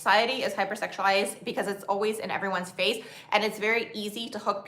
society is hypersexualized because it's always in everyone's face, and it's very easy to hook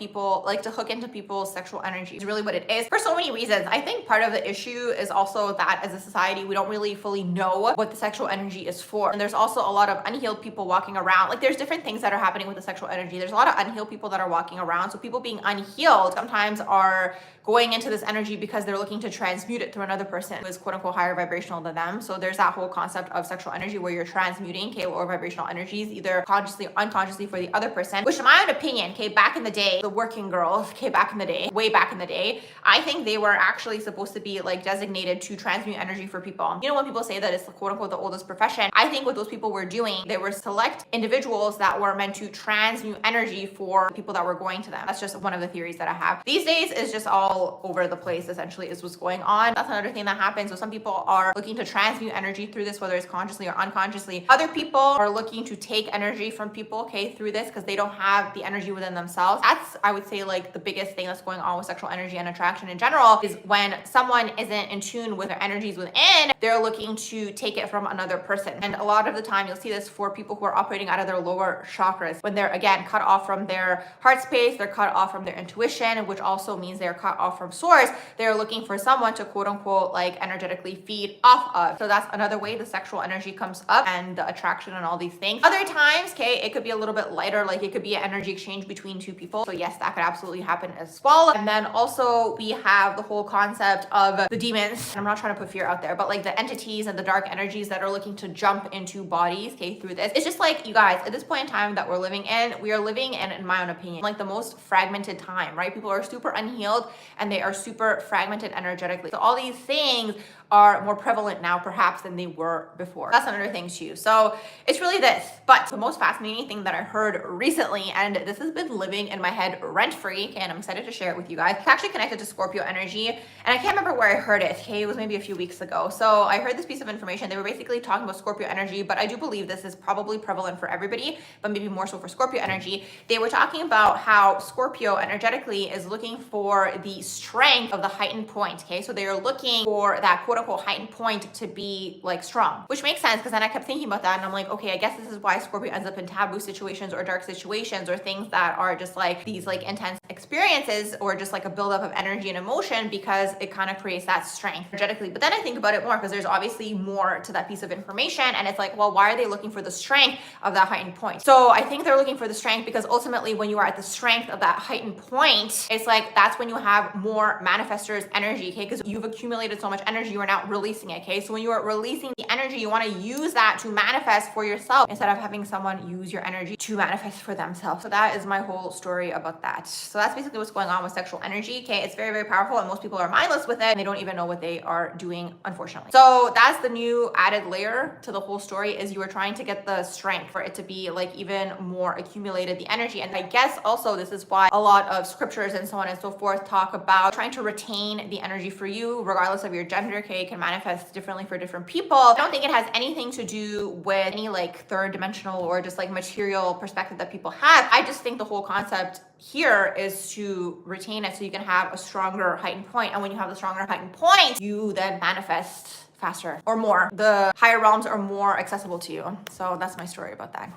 into people's sexual energy. It's really what it is for so many reasons. I think part of the issue is also that as a society, we don't really fully know what the sexual energy is for. And there's also a lot of unhealed people walking around. Like, there's different things that are happening with the sexual energy. There's a lot of unhealed people that are walking around. So people being unhealed sometimes are going into this energy because they're looking to transmute it through another person who is quote unquote higher vibrational than them. So there's that whole concept of sexual energy where you're transmuting, okay, lower vibrational energies, either consciously or unconsciously for the other person, which in my own opinion, okay, back in the day, the working girls, okay, back in the day, way back in the day, I think they were actually supposed to be like designated to transmute energy for people. You know, when people say that it's quote unquote the oldest profession, I think what those people were doing, they were select individuals that were meant to transmute energy for people that were going to them. That's just one of the theories that I have. These days is just all over the place, essentially, is what's going on. That's another thing that happens. So some people are looking to transmute energy through this, whether it's consciously or unconsciously. Other people are looking to take energy from people, okay, through this because they don't have the energy within themselves. That's, I would say, like the biggest thing that's going on with sexual energy and attraction in general is when someone isn't in tune with their energies within, they're looking to take it from another person. And a lot of the time you'll see this for people who are operating out of their lower chakras, when they're again cut off from their heart space, they're cut off from their intuition, which also means they're cut off from source. They're looking for someone to quote unquote like energetically feed off of. So that's another way the sexual energy comes up and the attraction and all these things. Other times, okay, it could be a little bit lighter, like it could be an energy exchange between two people. So yes, that could absolutely happen as well. And then also we have the whole concept of the demons. And I'm not trying to put fear out there, but like the entities and the dark energies that are looking to jump into bodies, okay, through this. It's just like, you guys, at this point in time that we're living in, we are living in my own opinion, like the most fragmented time, right? People are super unhealed and they are super fragmented energetically. So all these things are more prevalent now perhaps than they were before. That's another thing too. So it's really this. But the most fascinating thing that I heard recently, and this has been living in my head rent-free, okay, and I'm excited to share it with you guys. It's actually connected to Scorpio energy, and I can't remember where I heard it, okay, it was maybe a few weeks ago. So I heard this piece of information. They were basically talking about Scorpio energy, but I do believe this is probably prevalent for everybody, but maybe more so for Scorpio energy. They were talking about how Scorpio energetically is looking for the strength of the heightened point, okay? So they are looking for that quote unquote heightened point to be like strong, which makes sense because then I kept thinking about that and I'm like, okay, I guess this is why Scorpio ends up in taboo situations or dark situations or things that are just like these like intense experiences or just like a buildup of energy and emotion, because it kind of creates that strength energetically. But then I think about it more because there's obviously more to that piece of information, and it's like, well, why are they looking for the strength of that heightened point? So I think they're looking for the strength because ultimately when you are at the strength of that heightened point, it's like that's when you have more manifestors energy, okay? Because you've accumulated so much energy, you are now releasing it, okay? So when you are releasing the energy, you want to use that to manifest for yourself instead of having someone use your energy to manifest for themselves. So that is my whole story about that. So that's basically what's going on with sexual energy, okay? It's very, very powerful and most people are mindless with it and they don't even know what they are doing, unfortunately. So that's the new added layer to the whole story, is you are trying to get the strength for it to be like even more accumulated, the energy. And I guess also this is why a lot of scriptures and so on and so forth talk about trying to retain the energy for you regardless of your gender, okay? It can manifest differently for different people. I don't think it has anything to do with any like third dimensional or just like material perspective that people have. I just think the whole concept here is to retain it so you can have a stronger heightened point. And when you have the stronger heightened point, you then manifest faster or more. The higher realms are more accessible to you. So that's my story about that.